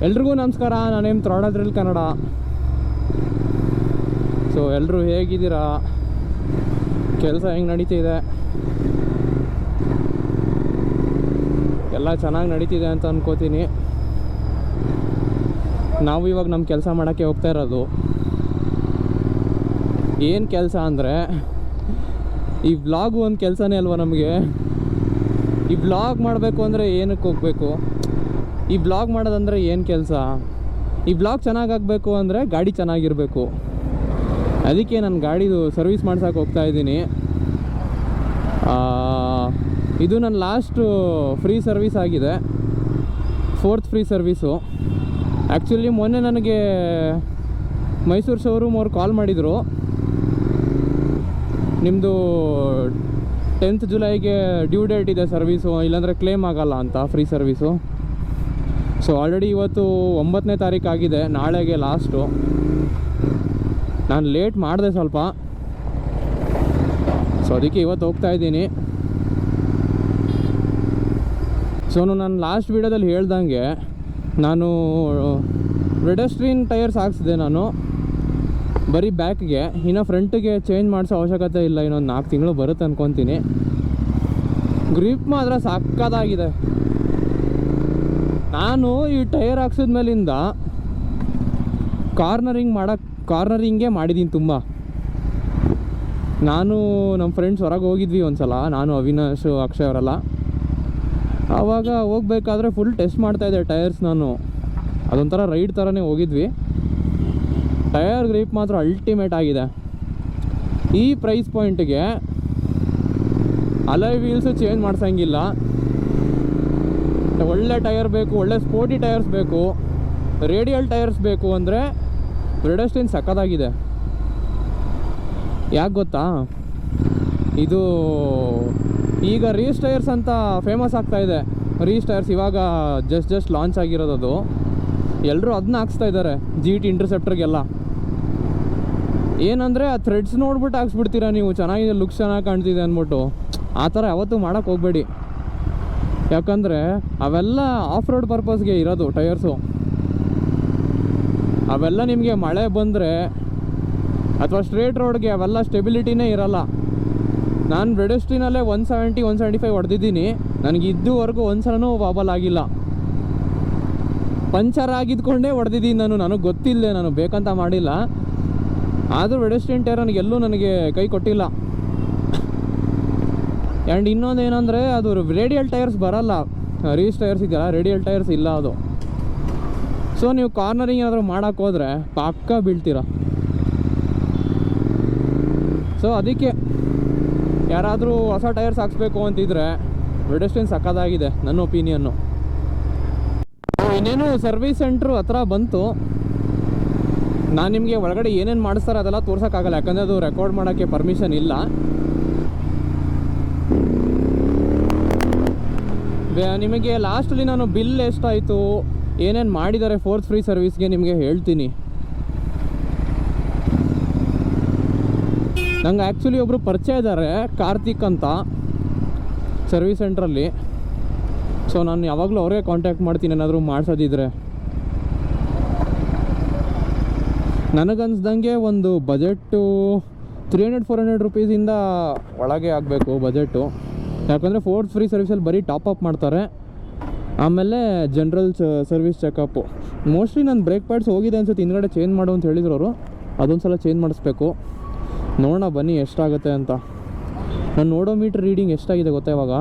ಎಲ್ರಿಗೂ ನಮಸ್ಕಾರ. ನಾನೇನು ತ್ರಾಡಾದ್ರಿಲ್ ಕನ್ನಡ. ಸೊ ಎಲ್ಲರೂ ಹೇಗಿದ್ದೀರಾ? ಕೆಲಸ ಹೆಂಗೆ ನಡೀತಿದೆ? ಎಲ್ಲ ಚೆನ್ನಾಗಿ ನಡೀತಿದೆ ಅಂತ ಅನ್ಕೋತೀನಿ. ನಾವು ಇವಾಗ ನಮ್ಮ ಕೆಲಸ ಮಾಡೋಕ್ಕೆ ಹೋಗ್ತಾ ಇರೋದು. ಏನು ಕೆಲಸ ಅಂದರೆ, ಈ ವ್ಲಾಗು ಒಂದು ಕೆಲಸನೇ ಅಲ್ವಾ ನಮಗೆ. ಈ ವ್ಲಾಗ್ ಮಾಡಬೇಕು ಅಂದರೆ ಏನಕ್ಕೆ ಹೋಗಬೇಕು? ಈ ವ್ಲಾಗ್ ಮಾಡೋದಂದರೆ ಏನು ಕೆಲಸ? ಈ ವ್ಲಾಗ್ ಚೆನ್ನಾಗಾಗಬೇಕು ಅಂದರೆ ಗಾಡಿ ಚೆನ್ನಾಗಿರಬೇಕು. ಅದಕ್ಕೆ ನಾನು ಗಾಡಿದು ಸರ್ವಿಸ್ ಮಾಡ್ಸೋಕೆ ಹೋಗ್ತಾ ಇದ್ದೀನಿ. ಇದು ನನ್ನ ಲಾಸ್ಟು ಫ್ರೀ ಸರ್ವಿಸ್ ಆಗಿದೆ, 4th ಫ್ರೀ ಸರ್ವಿಸು. ಆ್ಯಕ್ಚುಲಿ ಮೊನ್ನೆ ನನಗೆ ಮೈಸೂರು ಶೋರೂಮ್ ಅವ್ರು ಕಾಲ್ ಮಾಡಿದರು, ನಿಮ್ಮದು 10th ಜುಲೈಗೆ ಡ್ಯೂ ಡೇಟ್ ಇದೆ ಸರ್ವೀಸು, ಇಲ್ಲಾಂದರೆ ಕ್ಲೇಮ್ ಆಗೋಲ್ಲ ಅಂತ ಫ್ರೀ ಸರ್ವೀಸು. ಸೊ ಆಲ್ರೆಡಿ ಇವತ್ತು 9ನೇ ತಾರೀಕು ಆಗಿದೆ, ನಾಳೆಗೆ ಲಾಸ್ಟು. ನಾನು ಲೇಟ್ ಮಾಡಿದೆ ಸ್ವಲ್ಪ, ಸೊ ಅದಕ್ಕೆ ಇವತ್ತು ಹೋಗ್ತಾ ಇದ್ದೀನಿ. ಸೊ ನಾನು ಲಾಸ್ಟ್ ವೀಡಿಯೋದಲ್ಲಿ ಹೇಳ್ದಂಗೆ ನಾನು ರೆಡಸ್ಟ್ರೀನ್ ಟೈರ್ಸ್ ಹಾಕ್ಸಿದೆ ನಾನು, ಬರೀ ಬ್ಯಾಕ್ಗೆ. ಇನ್ನು ಫ್ರಂಟಿಗೆ ಚೇಂಜ್ ಮಾಡಿಸೋ ಅವಶ್ಯಕತೆ ಇಲ್ಲ, ಇನ್ನೊಂದು 4 ತಿಂಗಳು ಬರುತ್ತೆ ಅಂದ್ಕೊತೀನಿ. ಗ್ರಿಪ್ ಮಾತ್ರ ಸಕ್ಕತ್ತಾಗಿದೆ. ನಾನು ಈ ಟೈರ್ ಹಾಕ್ಸಿದ ಮೇಲಿಂದ ಕಾರ್ನರಿಂಗೇ ಮಾಡಿದ್ದೀನಿ ತುಂಬ. ನಾನು ನಮ್ಮ ಫ್ರೆಂಡ್ಸ್ ಹೊರಗೆ ಹೋಗಿದ್ವಿ ಒಂದು ಸಲ, ನಾನು ಅವಿನಾಶ್ ಅಕ್ಷಯ್ ಅವರೆಲ್ಲ. ಆವಾಗ ಹೋಗ್ಬೇಕಾದ್ರೆ ಫುಲ್ ಟೆಸ್ಟ್ ಮಾಡ್ತಾಯಿದ್ದೆ ಟೈರ್ಸ್ ನಾನು. ಅದೊಂಥರ ರೈಡ್ ಥರನೇ ಹೋಗಿದ್ವಿ. ಟೈರ್ ಗ್ರಿಪ್ ಮಾತ್ರ ಅಲ್ಟಿಮೇಟ್ ಆಗಿದೆ. ಈ ಪ್ರೈಸ್ ಪಾಯಿಂಟಿಗೆ ಅಲಾಯ್ ವೀಲ್ಸು ಚೇಂಜ್ ಮಾಡ್ಸೋಂಗಿಲ್ಲ. ಒಳ್ಳೆ ಟೈರ್ ಬೇಕು, ಒಳ್ಳೆ ಸ್ಪೋರ್ಟಿ ಟೈರ್ಸ್ ಬೇಕು, ರೇಡಿಯಲ್ ಟೈರ್ಸ್ ಬೇಕು ಅಂದರೆ ರೆಡಸ್ಟ್ರೀನ್ ಸಕ್ಕತ್ತಾಗಿದೆ. ಯಾಕೆ ಗೊತ್ತಾ? ಇದು ಈಗ ರೀಸ್ ಟೈರ್ಸ್ ಅಂತ ಫೇಮಸ್ ಆಗ್ತಾಯಿದೆ. ರೀಸ್ ಟೈರ್ಸ್ ಇವಾಗ ಜಸ್ಟ್ ಲಾಂಚ್ ಆಗಿರೋದು. ಎಲ್ಲರೂ ಅದನ್ನ ಹಾಕ್ಸ್ತಾ ಇದ್ದಾರೆ GT ಇಂಟರ್ಸೆಪ್ಟರ್ಗೆಲ್ಲ. ಏನಂದರೆ ಆ ಥ್ರೆಡ್ಸ್ ನೋಡ್ಬಿಟ್ಟು ಹಾಕ್ಸ್ಬಿಡ್ತೀರಾ ನೀವು, ಚೆನ್ನಾಗಿದೆ, ಲುಕ್ಸ್ ಚೆನ್ನಾಗಿ ಕಾಣ್ತಿದೆ ಅಂದ್ಬಿಟ್ಟು. ಆ ಥರ ಯಾವತ್ತೂ ಮಾಡೋಕ್ಕೆ ಹೋಗಬೇಡಿ. ಯಾಕಂದರೆ ಅವೆಲ್ಲ ಆಫ್ ರೋಡ್ ಪರ್ಪಸ್ಗೆ ಇರೋದು ಟೈರ್ಸು. ಅವೆಲ್ಲ ನಿಮಗೆ ಮಳೆ ಬಂದರೆ ಅಥವಾ ಸ್ಟ್ರೇಟ್ ರೋಡ್ಗೆ ಅವೆಲ್ಲ ಸ್ಟೆಬಿಲಿಟಿನೇ ಇರೋಲ್ಲ. ನಾನು ರೆಡಸ್ಟ್ರೀನಲ್ಲೇ 170-175 ಹೊಡೆದಿದ್ದೀನಿ. ನನಗೆ ಇದುವರೆಗೂ ಒಂದು ಸಲನೂ ವಾಬಲ್ ಆಗಿಲ್ಲ. ಪಂಚರ್ ಆಗಿದ್ಕೊಂಡೇ ಹೊಡೆದಿದ್ದೀನಿ ನಾನು. ನನಗೆ ಗೊತ್ತಿಲ್ಲ, ನಾನು ಬೇಕಂತ ಮಾಡಿಲ್ಲ. ಆದರೂ ರೆಡಸ್ಟ್ರೀನ್ ಟೈರ್ ನನಗೆಲ್ಲೂ ನನಗೆ ಕೈ ಕೊಟ್ಟಿಲ್ಲ. ಆ್ಯಂಡ್ ಇನ್ನೊಂದು ಏನಂದರೆ, ಅದು ರೇಡಿಯಲ್ ಟೈರ್ಸ್ ಬರೋಲ್ಲ. ರೀಸ್ ಟೈರ್ಸ್ ಇದೆಯಲ್ಲ, ರೇಡಿಯಲ್ ಟೈರ್ಸ್ ಇಲ್ಲ ಅದು. ಸೊ ನೀವು ಕಾರ್ನರಿಂಗ್ ಏನಾದರೂ ಮಾಡೋಕ್ಕೆ ಹೋದರೆ ಪಕ್ಕ ಬೀಳ್ತೀರ. ಸೊ ಅದಕ್ಕೆ ಯಾರಾದರೂ ಹೊಸ ಟೈರ್ಸ್ ಹಾಕ್ಸ್ಬೇಕು ಅಂತಿದ್ರೆ ರೆಡಸ್ಟ್ರೀನ್ ಸಕ್ಕತ್ತಾಗಿದೆ ನನ್ನ ಒಪಿನಿಯನ್ನು. ಇನ್ನೇನು ಸರ್ವಿಸ್ ಸೆಂಟ್ರು ಹತ್ರ ಬಂತು. ನಾನು ನಿಮಗೆ ಒಳಗಡೆ ಏನೇನು ಮಾಡಿಸ್ತಾರೆ ಅದೆಲ್ಲ ತೋರ್ಸೋಕ್ಕಾಗಲ್ಲ, ಯಾಕಂದರೆ ಅದು ರೆಕಾರ್ಡ್ ಮಾಡೋಕ್ಕೆ ಪರ್ಮಿಷನ್ ಇಲ್ಲ. ನಿಮಗೆ ಲಾಸ್ಟಲ್ಲಿ ನಾನು ಬಿಲ್ ಎಷ್ಟಾಯಿತು, ಏನೇನು ಮಾಡಿದ್ದಾರೆ 4th ಫ್ರೀ ಸರ್ವಿಸ್ಗೆ ನಿಮಗೆ ಹೇಳ್ತೀನಿ. ನಂಗೆ ಆ್ಯಕ್ಚುಲಿ ಒಬ್ಬರು ಪರಿಚಯ ಇದ್ದಾರೆ, ಕಾರ್ತಿಕ್ ಅಂತ, ಸರ್ವಿಸ್ ಸೆಂಟ್ರಲ್ಲಿ. ಸೊ ನಾನು ಯಾವಾಗಲೂ ಅವರೇ ಕಾಂಟ್ಯಾಕ್ಟ್ ಮಾಡ್ತೀನಿ ಏನಾದರೂ ಮಾಡಿಸೋದಿದ್ರೆ. ನನಗನ್ಸ್ದಂಗೆ ಒಂದು ಬಜೆಟ್ಟು 300-400 ರೂಪೀಸಿಂದ ಒಳಗೆ ಆಗಬೇಕು ಬಜೆಟು. ಯಾಕಂದರೆ 4th ಫ್ರೀ ಸರ್ವಿಸಲ್ಲಿ ಬರೀ ಟಾಪಪ್ ಮಾಡ್ತಾರೆ, ಆಮೇಲೆ ಜನರಲ್ ಸರ್ವಿಸ್ ಚೆಕಪ್ಪು. ಮೋಸ್ಟ್ಲಿ ನಾನು ಬ್ರೇಕ್ ಪ್ಯಾಡ್ಸ್ ಹೋಗಿದೆ ಅನ್ಸುತ್ತೆ, ಹಿಂದ್ಗಡೆ ಚೇಂಜ್ ಮಾಡು ಅಂತ ಹೇಳಿದ್ರು ಅವರು. ಅದೊಂದು ಸಲ ಚೇಂಜ್ ಮಾಡಿಸ್ಬೇಕು. ನೋಡೋಣ ಬನ್ನಿ ಎಷ್ಟಾಗುತ್ತೆ ಅಂತ. ನಾನು ನೋಡೋ ಮೀಟ್ರ್ ರೀಡಿಂಗ್ ಎಷ್ಟಾಗಿದೆ ಗೊತ್ತಾ ಇವಾಗ?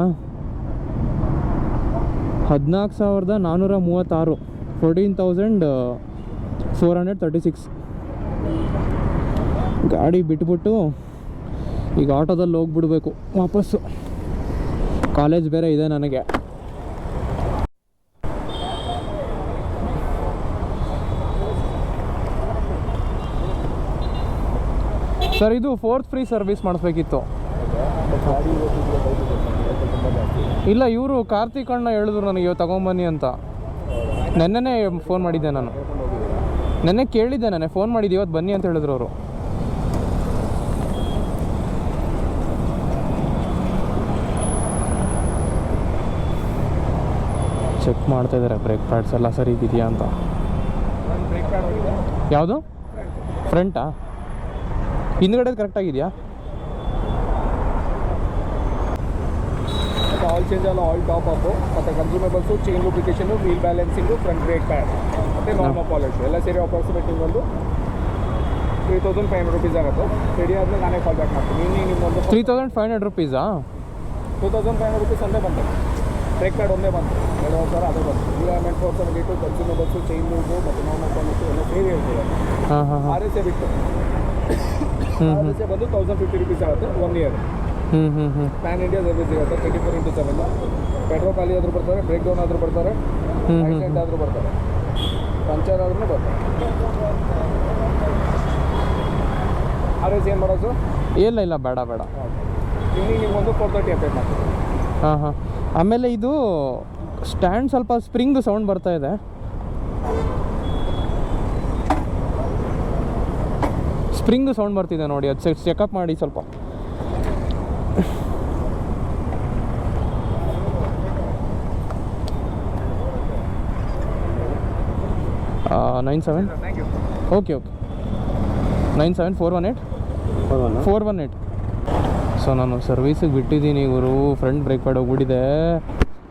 14,436, 14,436. ಗಾಡಿ ಬಿಟ್ಬಿಟ್ಟು ಈಗ ಆಟೋದಲ್ಲಿ ಹೋಗ್ಬಿಡ್ಬೇಕು ವಾಪಸ್ಸು. ಕಾಲೇಜ್ ಬೇರೆ ಇದೆ ನನಗೆ. ಸರ್, ಇದು 4th ಫ್ರೀ ಸರ್ವಿಸ್ ಮಾಡಿಸ್ಬೇಕಿತ್ತು. ಇಲ್ಲ, ಇವರು ಕಾರ್ತಿಕ್ ಅಣ್ಣ ಹೇಳಿದ್ರು ನನಗೆ ಇವತ್ತು ತಗೊಂಬನ್ನಿ ಅಂತ. ನೆನ್ನೆನೇ ಫೋನ್ ಮಾಡಿದ್ದೆ ನಾನು, ನೆನ್ನೆ ಕೇಳಿದ್ದೆ, ನಾನೇ ಫೋನ್ ಮಾಡಿದ್ದೆ, ಇವತ್ತು ಬನ್ನಿ ಅಂತ ಹೇಳಿದ್ರು ಅವರು. ಚೆಕ್ ಮಾಡ್ತಾಯಿದ್ದಾರೆ ಬ್ರೇಕ್ ಪ್ಯಾಡ್ಸ್ ಎಲ್ಲ ಸರಿಗಿದೆಯಾ ಅಂತ. ಯಾವುದು ಫ್ರಂಟಾ? ಹಿಂದ್ಗಡೆ ಕರೆಕ್ಟಾಗಿದೆಯಾ? ಆಯಿಲ್ ಚೇಂಜ್ ಎಲ್ಲ ಆಯಿಲ್ ಟಾಪ್ ಅಪ್ಪು ಮತ್ತು consumables, chain lubrication, wheel balancing, front brake pad ಮತ್ತು ನಾರ್ಮಲ್ ಪಾಲಿಶ್ ಎಲ್ಲ ಸೇರಿ ಅಪ್ರಾಕ್ಸಿಮೇಟಿಂಗ್ ಒಂದು 3500 rupees ಆಗುತ್ತೆ. ರೆಡಿ ಆದಮೇಲೆ ನಾನೇ ಕಾಲ್ ಬ್ಯಾಕ್ ಮಾಡ್ತೀನಿ. ಇನ್ನೀಗ ನಿಮ್ಮೊಂದು 3500 rupees 2500 rupees ಒಂದೇ ಬಂತು. ಬ್ರೇಕ್ ಪ್ಯಾಡ್ ಒಂದೇ ಬಂತು, 2000 ಅದೇ ಬಂತು. ಇನ್ವೆಂಟ್ ಫೋರ್ಸ್ ಆಗಿಟ್ಟು ಕನ್ಸ್ಯೂಮೇಬಲ್ಸು, ಚೈನ್ ಲೂಬು ಮತ್ತು ನಾರ್ಮಲ್ ಪಾಲಿಶು ಎಲ್ಲ ಸೇರಿ ಹೇಳ್ತೀವಿ. ಆರ್ ಎಸ್ ಎ ಬಿಟ್ಟು ಆರ್ ಎಸ್ ಎ ಬಂದು 1050 rupees ಆಗುತ್ತೆ 1 year. ಪ್ಯಾನ್ ಇಂಡಿಯಾ ಸರ್ವಿಸ್ ಇರುತ್ತೆ 24/7. ಪೆಟ್ರೋಲ್ ಖಾಲಿ ಆದರೂ ಬರ್ತಾರೆ, ಬ್ರೇಕ್ ಡೌನ್ ಆದರೂ ಬರ್ತಾರೆ, ಆಕ್ಸಿಡೆಂಟ್ ಆದರೂ ಬರ್ತಾರೆ, ಪಂಚರ್ ಆದ್ರೂ ಬರ್ತಾರೆ. ಆರ್ ಎಸ್ ಏನು ಮಾಡೋದು? ಇಲ್ಲ ಬೇಡ ಇನ್ನೀಗ ನಿಮ್ಗೊಂದು 430 ಪೇ ಮಾಡ್ತೀವಿ. ಆಮೇಲೆ ಇದು ಸ್ಟ್ಯಾಂಡ್ ಸ್ವಲ್ಪ ಸ್ಪ್ರಿಂಗ್ ಸೌಂಡ್ ಬರ್ತಾ ಇದೆ. ಸ್ಪ್ರಿಂಗ್ ಸೌಂಡ್ ಬರ್ತಿದೆ ನೋಡಿ, ಅದು ಚೆಕಪ್ ಮಾಡಿ ಸ್ವಲ್ಪ. 97 ಓಕೆ 97418 ಸೊ ನಾನು ಸರ್ವೀಸಿಗೆ ಬಿಟ್ಟಿದ್ದೀನಿ ಗುರು. ಫ್ರಂಟ್ ಬ್ರೇಕ್ ಪ್ಯಾಡ್ ಹೋಗ್ಬಿಟ್ಟಿದೆ.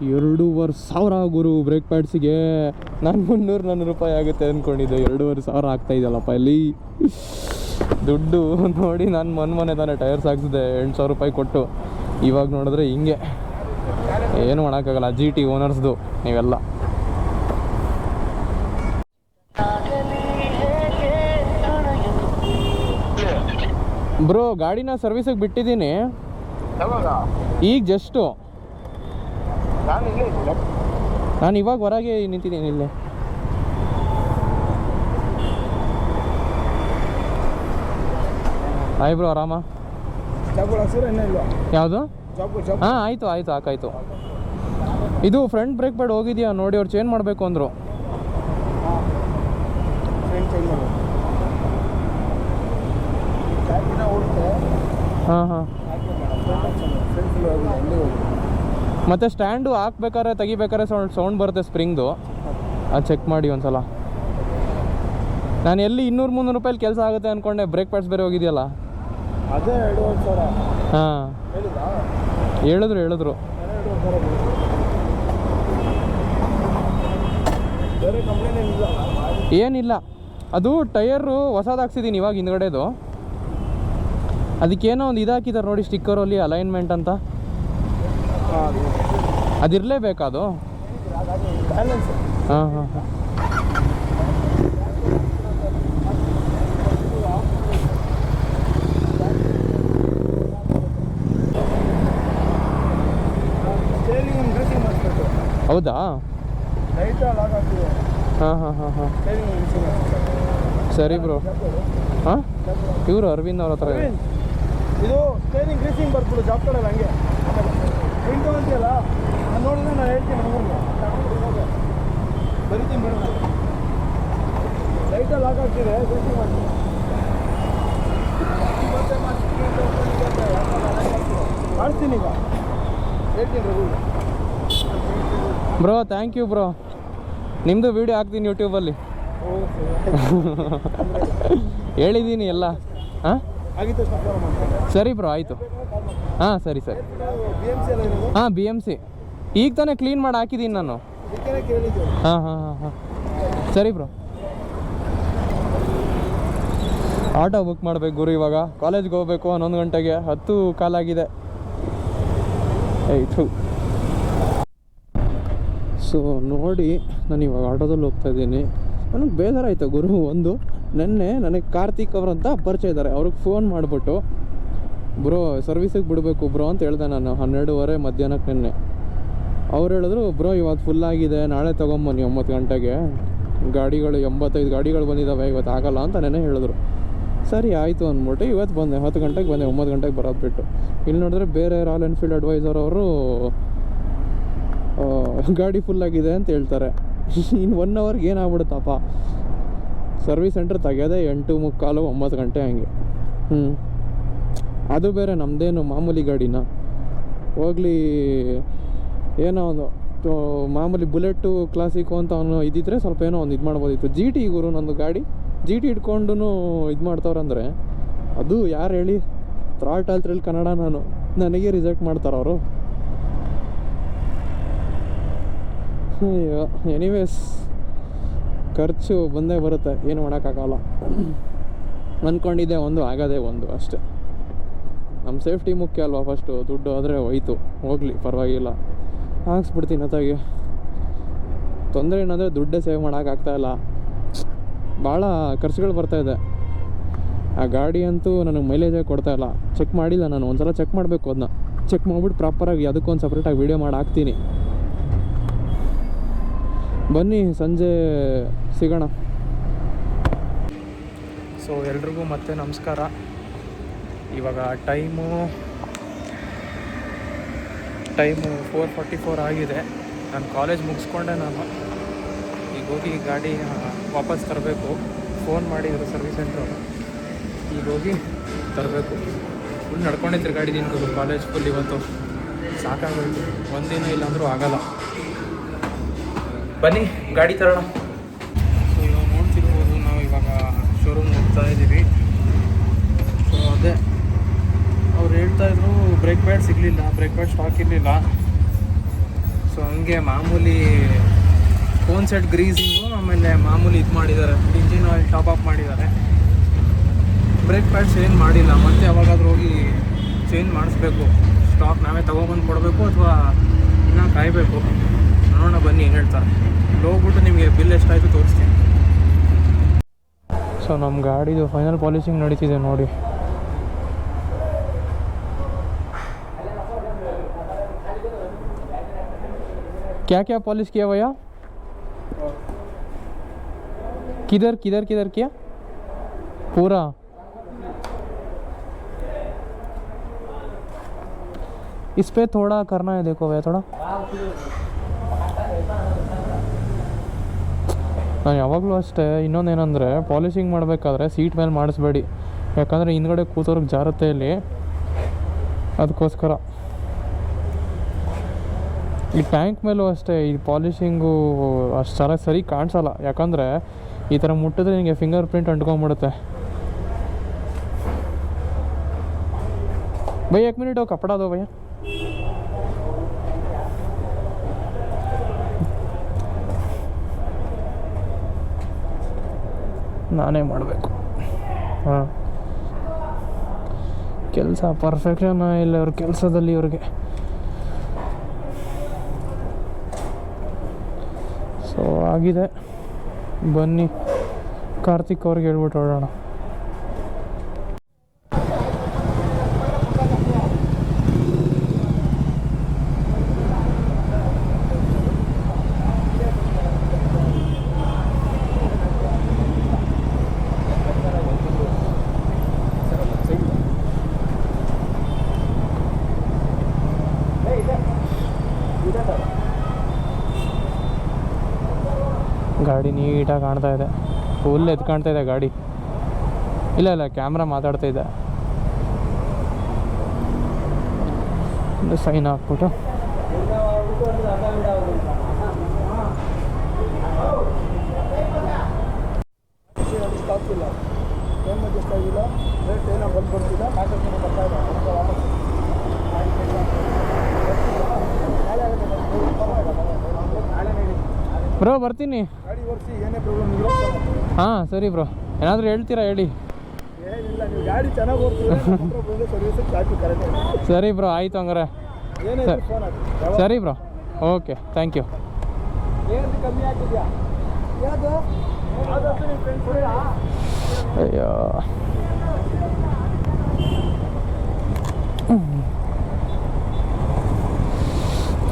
2500 ಗುರು ಬ್ರೇಕ್ ಪ್ಯಾಡ್ಸಿಗೆ. ನಾನು 300 ರೂಪಾಯಿ ಆಗುತ್ತೆ ಅಂದ್ಕೊಂಡಿದ್ದೆ, 2500 ಆಗ್ತಾ ಇದೆಯಲ್ಲಪ್ಪ ಇಲ್ಲಿ ದುಡ್ಡು ನೋಡಿ. ನಾನು ಮೊನ್ನೆ ತಾನೇ ಟೈರ್ಸ್ ಹಾಕ್ಸಿದೆ 800 ರೂಪಾಯಿ ಕೊಟ್ಟು. ಇವಾಗ ನೋಡಿದ್ರೆ ಹಿಂಗೆ ಏನು ಮಾಡೋಕ್ಕಾಗಲ್ಲ. GT ಓನರ್ಸ್ದು ನೀವೆಲ್ಲ. ಬ್ರೋ ಗಾಡಿನ ಸರ್ವಿಸಿಗೆ ಬಿಟ್ಟಿದ್ದೀನಿ ಈಗ ಜಸ್ಟು. ನಾನು ಇವಾಗ ಹೊರಗೆ ನಿಂತಿದ್ದೀನಿ ಇಲ್ಲೇ. ಹಾಯ್ ಬ್ರೋ, ಆರಾಮ? ಯಾವುದು? ಹಾಂ ಆಯಿತು ಹಾಕಾಯ್ತು. ಇದು ಫ್ರಂಟ್ ಬ್ರೇಕ್ ಪ್ಯಾಡ್ ಹೋಗಿದೆಯಾ ನೋಡಿ, ಅವ್ರು ಚೇಂಜ್ ಮಾಡಬೇಕು ಅಂದರು. ಹಾಂ ಮತ್ತು ಸ್ಟ್ಯಾಂಡು ಹಾಕ್ಬೇಕಾದ್ರೆ ತೆಗಿಬೇಕಾದ್ರೆ ಸೌಂಡ್ ಬರುತ್ತೆ ಸ್ಪ್ರಿಂಗ್ದು, ಅದು ಚೆಕ್ ಮಾಡಿ ಒಂದ್ಸಲ. ನಾನು ಎಲ್ಲಿ 200-300 ರೂಪಾಯಲ್ಲಿ ಕೆಲಸ ಆಗುತ್ತೆ ಅಂದ್ಕೊಂಡೆ, ಬ್ರೇಕ್ ಪ್ಯಾಡ್ಸ್ ಬೇರೆ ಹೋಗಿದೆಯಲ್ಲ. ಅದೇ 2500. ಹಾಂ ಹೇಳಿದ್ರು. ಏನಿಲ್ಲ, ಅದು ಟೈರು ಹೊಸದು ಹಾಕ್ಸಿದ್ದೀನಿ ಇವಾಗ ಹಿಂದ್ಗಡೆದು. ಅದಕ್ಕೇನೋ ಒಂದು ಇದು ಹಾಕಿದ್ದಾರೆ ನೋಡಿ ಸ್ಟಿಕ್ಕರಲ್ಲಿ, ಅಲೈನ್ಮೆಂಟ್ ಅಂತ. ಅದಿರಲೇಬೇಕಾ ಅದು? ಹಾಂ ಹೌದಾ? ಹಾಂ ಸರಿ ಬ್ರೋ. ಹಾಂ ಇವರು ಅರವಿಂದ್ ಅವ್ರ ಹತ್ರ ಇದು ಸ್ಟೇರಿಂಗ್ ಗ್ರೀಸಿಂಗ್ ಬರ್ಬಿಡು ಜಾಬ್ ಕಡೆ ಹಂಗೆ ಇಂಟು ಅಂತೀಯಲ್ಲ, ನಾನು ನೋಡಿದ್ರೆ ನಾನು ಹೇಳ್ತೀನಿ ಬರೀತೀನಿ ಮೇಡಮ್. ಲೈಟಲ್ಲಿ ಲಾಕ್ ಆಗ್ತಿದೆ, ಗ್ರೀಸಿಂಗ್ ಮಾಡ್ತೀನಿ. ಮಾಡ್ತೀನಿ ಈಗ, ಹೇಳ್ತೀನಿ Raghu bro. Thank you bro. ನಿಮ್ಮದು ವೀಡಿಯೋ ಹಾಕ್ತೀನಿ ಯೂಟ್ಯೂಬಲ್ಲಿ. ಹೇಳಿದ್ದೀನಿ ಎಲ್ಲ. ಹಾಂ ಸರಿ ಬ್ರೋ, ಆಯಿತು. ಹಾಂ ಸರಿ. ಹಾಂ BMC ಈಗ ತಾನೇ ಕ್ಲೀನ್ ಮಾಡಿ ಹಾಕಿದ್ದೀನಿ ನಾನು. ಹಾಂ ಸರಿ ಬ್ರೋ. ಆಟೋ ಬುಕ್ ಮಾಡಬೇಕು ಗುರು. ಇವಾಗ ಕಾಲೇಜ್ಗೆ ಹೋಗ್ಬೇಕು 11 ಗಂಟೆಗೆ, 10 ಕಾಲಾಗಿದೆ. ಆಯಿತು. ಸೊ ನೋಡಿ, ನಾನು ಇವಾಗ ಆಟೋದಲ್ಲಿ ಹೋಗ್ತಾಯಿದ್ದೀನಿ. ನನಗೆ ಬೇಜಾರಾಯಿತು ಗುರು. ನೆನ್ನೆ ನನಗೆ ಕಾರ್ತಿಕ್ ಅವರಂತ ಪರಿಚಯ ಇದ್ದಾರೆ. ಅವ್ರಿಗೆ ಫೋನ್ ಮಾಡಿಬಿಟ್ಟು ಬ್ರೋ ಸರ್ವಿಸಿಗೆ ಬಿಡಬೇಕು ಬ್ರೋ ಅಂತ ಹೇಳಿದೆ ನಾನು 12:30 ಮಧ್ಯಾಹ್ನಕ್ಕೆ ನೆನ್ನೆ. ಅವ್ರು ಹೇಳಿದ್ರು ಬ್ರೋ ಇವತ್ತು ಫುಲ್ ಆಗಿದೆ, ನಾಳೆ ತೊಗೊಂಬನ್ನಿ 9 ಗಂಟೆಗೆ. ಗಾಡಿಗಳು 85 ಗಾಡಿಗಳು ಬಂದಿದ್ದಾವೆ, ಇವತ್ತು ಆಗಲ್ಲ ಅಂತ ನೆನ್ನೆ ಹೇಳಿದ್ರು. ಸರಿ ಆಯಿತು ಅಂದ್ಬಿಟ್ಟು ಇವತ್ತು ಬಂದೆ. 10 ಗಂಟೆಗೆ ಬಂದೆ, 9 ಗಂಟೆಗೆ ಬರೋದು ಬಿಟ್ಟು. ಇಲ್ಲಿ ನೋಡಿದ್ರೆ ಬೇರೆ ರಾಯಲ್ ಎನ್ಫೀಲ್ಡ್ ಅಡ್ವೈಸರ್ ಅವರು ಗಾಡಿ ಫುಲ್ಲಾಗಿದೆ ಅಂತ ಹೇಳ್ತಾರೆ. ಇನ್ನು 1 ಅವರ್ಗೆ ಏನಾಗ್ಬಿಡುತ್ತಪ್ಪ. ಸರ್ವಿಸ್ ಸೆಂಟ್ರ್ ತೆಗೆಯೋದೇ 8:45 9 ಗಂಟೆ ಹಂಗೆ. ಅದು ಬೇರೆ ನಮ್ಮದೇನು ಮಾಮೂಲಿ ಗಾಡಿನ ಹೋಗಲಿ, ಏನೋ ಒಂದು ಮಾಮೂಲಿ ಬುಲೆಟ್ಟು ಕ್ಲಾಸಿಕ್ಕು ಅಂತ ಅವನು ಇದ್ದಿದ್ರೆ ಸ್ವಲ್ಪ ಏನೋ ಒಂದು ಇದು ಮಾಡ್ಬೋದಿತ್ತು. GT ಗುರು ನಂದು ಗಾಡಿ. ಜಿ ಟಿ ಇಟ್ಕೊಂಡು ಇದು ಮಾಡ್ತಾವ್ರಂದರೆ ಅದು ಯಾರು ಹೇಳಿ ಥ್ರಾಟಲ್ ಕನ್ನಡ ನನಗೆ ರಿಜೆಕ್ಟ್ ಮಾಡ್ತಾರೆ ಅವರು. ಅಯ್ಯೋ ಎನಿವೇಸ್ ಖರ್ಚು ಬಂದೇ ಬರುತ್ತೆ, ಏನು ಮಾಡೋಕ್ಕಾಗಲ್ಲ. ಅಂದ್ಕೊಂಡಿದ್ದೆ ಒಂದು ಆಗೋದೇ ಒಂದು ಅಷ್ಟೆ. ನಮ್ಮ ಸೇಫ್ಟಿ ಮುಖ್ಯ ಅಲ್ವಾ ಫಸ್ಟು. ದುಡ್ಡು ಆದರೆ ಹೋಯ್ತು, ಹೋಗಲಿ ಪರವಾಗಿಲ್ಲ, ಹಾಕ್ಸ್ಬಿಡ್ತೀನಿ ಅತ್ತಾಗೆ. ತೊಂದರೆ ಏನಂದರೆ ದುಡ್ಡೇ ಸೇವ್ ಮಾಡೋಕ್ಕಾಗ್ತಾಯಿಲ್ಲ, ಭಾಳ ಖರ್ಚುಗಳು ಬರ್ತಾಯಿದೆ. ಆ ಗಾಡಿ ಅಂತೂ ನನಗೆ ಮೈಲೇಜೇ ಕೊಡ್ತಾಯಿಲ್ಲ. ಚೆಕ್ ಮಾಡಿಲ್ಲ ನಾನು, ಒಂದು ಸಲ ಚೆಕ್ ಮಾಡಬೇಕು. ಅದನ್ನ ಚೆಕ್ ಮಾಡಿಬಿಟ್ಟು ಪ್ರಾಪರಾಗಿ ಅದಕ್ಕೊಂದು ಸಪ್ರೇಟಾಗಿ ವೀಡಿಯೋ ಮಾಡಿ ಹಾಕ್ತೀನಿ. ಬನ್ನಿ ಸಂಜೆ ಸಿಗೋಣ. ಸೊ ಎಲ್ರಿಗೂ ಮತ್ತೆ ನಮಸ್ಕಾರ. ಇವಾಗ ಟೈಮು 4:44 ಆಗಿದೆ. ನಾನು ಕಾಲೇಜ್ ಮುಗಿಸ್ಕೊಂಡೆ. ನಾನು ಈಗ ಹೋಗಿ ಗಾಡಿ ವಾಪಸ್ ತರಬೇಕು. ಫೋನ್ ಮಾಡಿದರು ಸರ್ವಿಸ್ ಸೆಂಟ್ರವರು, ಈಗ ಹೋಗಿ ತರಬೇಕು. ಫುಲ್ ನಡ್ಕೊಂಡಿದ್ರಿ ಗಾಡಿ ನಿಂತು ಕಾಲೇಜ್ ಫುಲ್. ಇವತ್ತು ಸಾಕಾಗೋಯ್ತು, ಒಂದಿನ ಇಲ್ಲಾಂದ್ರೂ ಆಗಲ್ಲ. ಬನ್ನಿ ಗಾಡಿ ತರೋಣ. ಸೊ ಇವಾಗ ನೋಡ್ತಿರ್ಬೋದು, ನಾವು ಇವಾಗ ಶೋರೂಮ್ ಹೋಗ್ತಾ ಇದ್ದೀವಿ. ಸೊ ಅದೇ ಅವ್ರು ಹೇಳ್ತಾಯಿದ್ರು ಬ್ರೇಕ್ ಪ್ಯಾಡ್ ಸಿಗಲಿಲ್ಲ, ಬ್ರೇಕ್ ಪ್ಯಾಡ್ ಸ್ಟಾಕ್ ಇರಲಿಲ್ಲ. ಸೊ ಹಂಗೆ ಮಾಮೂಲಿ ಫೋನ್ ಸೆಟ್ ಗ್ರೀಸಿಂಗು, ಆಮೇಲೆ ಮಾಮೂಲಿ ಇದು ಮಾಡಿದ್ದಾರೆ, ಇಂಜಿನ್ ಆಯಿಲ್ ಟಾಪ್ ಅಪ್ ಮಾಡಿದ್ದಾರೆ. ಬ್ರೇಕ್ ಪ್ಯಾಡ್ ಚೇಂಜ್ ಮಾಡಿಲ್ಲ. ಮತ್ತೆ ಯಾವಾಗಾದ್ರೂ ಹೋಗಿ ಚೇಂಜ್ ಮಾಡಿಸ್ಬೇಕು. ಸ್ಟಾಕ್ ನಾವೇ ತೊಗೊಬಂದು ಕೊಡಬೇಕು ಅಥವಾ ಇನ್ನೂ ಕಾಯಬೇಕು, ನೋಡೋಣ ಬನ್ನಿ ಹೇಳ್ತಾರೆ. ಹೋಗ್ಬಿಟ್ಟು ನಿಮಗೆ ಬಿಲ್ ಎಷ್ಟಾಯಿತು ತೋರಿಸ್ತೀನಿ. ಸೊ ನಮ್ಮ ಗಾಡಿದು ಫೈನಲ್ ಪಾಲಿಶಿಂಗ್ ನಡೀತಿದೆ ನೋಡಿ. क्या पॉलिश किया भैया? किधर किधर किधर किया पूरा? इस पे थोड़ा करना है, देखो भैया थोड़ा. ನಾನು ಯಾವಾಗಲೂ ಅಷ್ಟೇ. ಇನ್ನೊಂದೇನೆಂದರೆ ಪಾಲಿಶಿಂಗ್ ಮಾಡಬೇಕಾದ್ರೆ ಸೀಟ್ ಮೇಲೆ ಮಾಡಿಸ್ಬೇಡಿ, ಯಾಕಂದರೆ ಹಿಂದ್ಗಡೆ ಕೂತವ್ರಿಗೆ ಜಾರುತ್ತೆ ಇಲ್ಲಿ, ಅದಕ್ಕೋಸ್ಕರ. ಈ ಟ್ಯಾಂಕ್ ಮೇಲೂ ಅಷ್ಟೇ ಈ ಪಾಲಿಶಿಂಗು ಅಷ್ಟು ಸರಿ ಕಾಣಿಸಲ್ಲ, ಯಾಕಂದರೆ ಈ ಥರ ಮುಟ್ಟಿದ್ರೆ ನಿಮಗೆ ಫಿಂಗರ್ ಪ್ರಿಂಟ್ ಅಂಟ್ಕೊಂಡ್ಬಿಡುತ್ತೆ. ಭಯ್ಯ 1 मिनट कपड़ा दो भैया. ನಾನೇ ಮಾಡಬೇಕು. ಹಾಂ, ಕೆಲಸ ಪರ್ಫೆಕ್ಷನ್ ಇಲ್ಲ ಅವ್ರ ಕೆಲಸದಲ್ಲಿ ಇವ್ರಿಗೆ. ಸೊ ಆಗಿದೆ, ಬನ್ನಿ ಕಾರ್ತಿಕ್ ಅವ್ರಿಗೆ ಹೇಳ್ಬಿಟ್ಟು ಹೊರಡೋಣ. ಗಾಡಿ ನೀಟಾಗಿ ಕಾಣ್ತಾ ಇದೆ, ಫುಲ್ ಎದ್ದು ಕಾಣ್ತಾ ಇದೆ ಗಾಡಿ. ಇಲ್ಲ ಕ್ಯಾಮ್ರಾ ಮಾತಾಡ್ತಾ ಇದೆ. ಒಂದು ಸೈನ್ ಹಾಕ್ಬಿಟ್ಟು ಬ್ರೋ ಬರ್ತೀನಿ. ಹಾಂ ಸರಿ ಬ್ರೋ, ಏನಾದರೂ ಹೇಳ್ತೀರಾ ಹೇಳಿ. ಸರಿ ಬ್ರೋ, ಆಯಿತು ಹಂಗಾರೆ. ಸರಿ ಬ್ರೋ, ಓಕೆ, ಥ್ಯಾಂಕ್ ಯು. ಅಯ್ಯೋ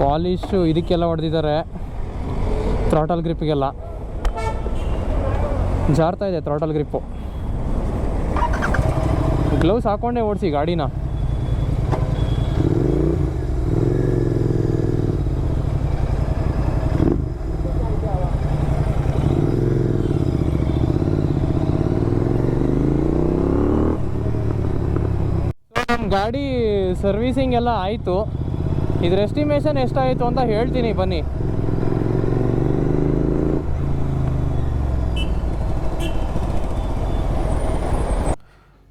ಪಾಲಿಶು ಇದಕ್ಕೆಲ್ಲ ಹೊಡೆದಿದ್ದಾರೆ, ಥ್ರಾಟಲ್ ಗ್ರಿಪ್ಪಿಗೆಲ್ಲ ಜಾರ್ತಾ ಇದೆ. ಥ್ರಾಟಲ್ ಗ್ರಿಪ್ಪು ಗ್ಲೌಸ್ ಹಾಕ್ಕೊಂಡೇ ಓಡಿಸಿ ಗಾಡಿನ. ನಮ್ಮ ಗಾಡಿ ಸರ್ವಿಸಿಂಗ್ ಎಲ್ಲ ಆಯಿತು. ಇದ್ರ ಎಸ್ಟಿಮೇಷನ್ ಎಷ್ಟಾಯಿತು ಅಂತ ಹೇಳ್ತೀನಿ ಬನ್ನಿ.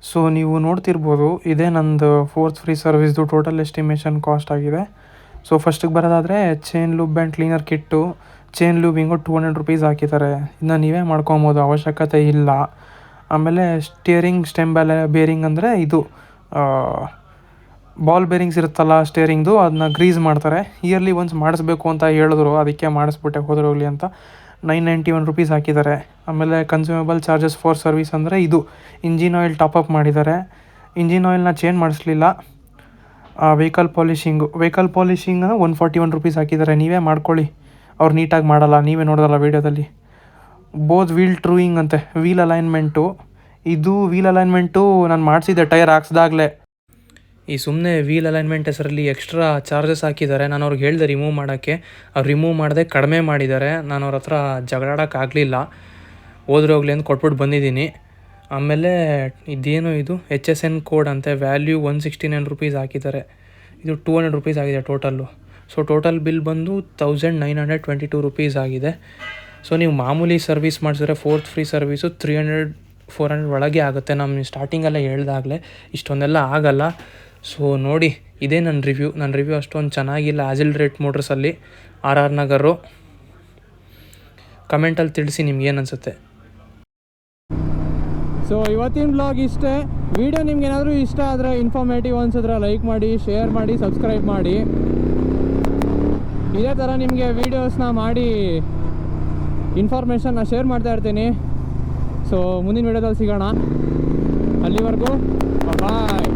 ಸೊ ನೀವು ನೋಡ್ತಿರ್ಬೋದು ಇದೇ ನಂದು 4th ಫ್ರೀ ಸರ್ವಿಸ್ದು ಟೋಟಲ್ ಎಸ್ಟಿಮೇಷನ್ ಕಾಸ್ಟ್ ಆಗಿದೆ. ಸೊ ಫಸ್ಟಿಗೆ ಬರೋದಾದರೆ chain lube and cleaner kit, chain lubing 200 rupees ಹಾಕಿದ್ದಾರೆ. ಇದನ್ನ ನೀವೇ ಮಾಡ್ಕೊಬೋದು, ಅವಶ್ಯಕತೆ ಇಲ್ಲ. ಆಮೇಲೆ ಸ್ಟಿಯರಿಂಗ್ ಸ್ಟೆಮ್ ಬೇರಿಂಗ್ ಅಂದರೆ ಇದು ಬಾಲ್ ಬೇರಿಂಗ್ಸ್ ಇರುತ್ತಲ್ಲ ಸ್ಟೇರಿಂಗ್ದು, ಅದನ್ನ ಗ್ರೀಸ್ ಮಾಡ್ತಾರೆ. ಇಯರ್ಲಿ ಒನ್ಸ್ ಮಾಡಿಸ್ಬೇಕು ಅಂತ ಹೇಳಿದ್ರು, ಅದಕ್ಕೆ ಮಾಡಿಸ್ಬಿಟ್ಟೆ ಹೋದ್ರೋಗ್ಲಿ ಅಂತ 991 ರುಪೀಸ್ ಹಾಕಿದ್ದಾರೆ. ಆಮೇಲೆ ಕನ್ಸ್ಯೂಮೇಬಲ್ ಚಾರ್ಜಸ್ ಫಾರ್ ಸರ್ವಿಸ್ ಅಂದರೆ ಇದು ಇಂಜಿನ್ ಆಯಿಲ್ ಟಾಪಪ್ ಮಾಡಿದ್ದಾರೆ. ಇಂಜಿನ್ ಆಯಿಲ್ನ ಚೇಂಜ್ ಮಾಡಿಸ್ಲಿಲ್ಲ. ವೆಹಿಕಲ್ ಪಾಲಿಷಿಂಗ್ 141 ರುಪೀಸ್ ಹಾಕಿದ್ದಾರೆ. ನೀವೇ ಮಾಡ್ಕೊಳ್ಳಿ, ಅವ್ರು ನೀಟಾಗಿ ಮಾಡಲ್ಲ, ನೀವೇ ನೋಡೋದಲ್ಲ ವೀಡಿಯೋದಲ್ಲಿ. ಬೋತ್ ವೀಲ್ ಟ್ರೂಯಿಂಗ್ ಅಂತೆ, ವೀಲ್ ಅಲೈನ್ಮೆಂಟು. ಇದು ವೀಲ್ ಅಲೈನ್ಮೆಂಟು ನಾನು ಮಾಡಿಸಿದ್ದೆ ಟೈರ್ ಹಾಕ್ಸ್ದಾಗಲೇ. ಈ ಸುಮ್ಮನೆ ವೀಲ್ ಅಲೈನ್ಮೆಂಟ್ ಹೆಸರಲ್ಲಿ ಎಕ್ಸ್ಟ್ರಾ ಚಾರ್ಜಸ್ ಹಾಕಿದ್ದಾರೆ. ನಾನು ಅವ್ರಿಗೆ ಹೇಳಿದೆ ರಿಮೂವ್ ಮಾಡೋಕ್ಕೆ, ಅವ್ರು ರಿಮೂವ್ ಮಾಡದೆ ಕಡಿಮೆ ಮಾಡಿದ್ದಾರೆ. ನಾನು ಅವ್ರ ಹತ್ರ ಜಗಳಾಡೋಕ್ಕಾಗಲಿಲ್ಲ, ಹೋಗ್ಲಿ ಅಂತ ಕೊಟ್ಬಿಟ್ಟು ಬಂದಿದ್ದೀನಿ. ಆಮೇಲೆ ಇದೇನು ಇದು HSN ಕೋಡ್ ಅಂತೆ, ವ್ಯಾಲ್ಯೂ 169 ರುಪೀಸ್ ಹಾಕಿದ್ದಾರೆ. ಇದು 200 ರುಪೀಸ್ ಆಗಿದೆ ಟೋಟಲ್ಲು. ಸೊ ಟೋಟಲ್ ಬಿಲ್ ಬಂದು 1922 ರುಪೀಸ್ ಆಗಿದೆ. ಸೊ ನೀವು ಮಾಮೂಲಿ ಸರ್ವಿಸ್ ಮಾಡಿಸಿದ್ರೆ 4th ಫ್ರೀ ಸರ್ವಿಸು 300-400 ಒಳಗೆ ಆಗುತ್ತೆ. ನಮ್ಮ ಸ್ಟಾರ್ಟಿಂಗಲ್ಲೇ ಹೇಳ್ದಾಗಲೇ ಇಷ್ಟೊಂದೆಲ್ಲ ಆಗಲ್ಲ. ಸೊ ನೋಡಿ, ಇದೇ ನನ್ನ ರಿವ್ಯೂ ಅಷ್ಟೊಂದು ಚೆನ್ನಾಗಿಲ್ಲ ಆ್ಯಸಿಲ್ ರೇಟ್ ಮೋಟರ್ಸಲ್ಲಿ, RR ನಗರು. ಕಮೆಂಟಲ್ಲಿ ತಿಳಿಸಿ ನಿಮ್ಗೆ ಏನು ಅನಿಸುತ್ತೆ. ಸೊ ಇವತ್ತಿನ ಬ್ಲಾಗ್ ಇಷ್ಟೇ. ವಿಡಿಯೋ ನಿಮ್ಗೆ ಏನಾದರೂ ಇಷ್ಟ ಆದರೆ, ಇನ್ಫಾರ್ಮೇಟಿವ್ ಅನ್ಸಿದ್ರೆ ಲೈಕ್ ಮಾಡಿ, ಶೇರ್ ಮಾಡಿ, ಸಬ್ಸ್ಕ್ರೈಬ್ ಮಾಡಿ. ಇದೇ ಥರ ನಿಮಗೆ ವೀಡಿಯೋಸ್ನ ಮಾಡಿ ಇನ್ಫಾರ್ಮೇಷನ್ನ ಶೇರ್ ಮಾಡ್ತಾ ಇರ್ತೀನಿ. ಸೊ ಮುಂದಿನ ವೀಡಿಯೋದಲ್ಲಿ ಸಿಗೋಣ. ಅಲ್ಲಿವರೆಗೂ ಬಾಯ್.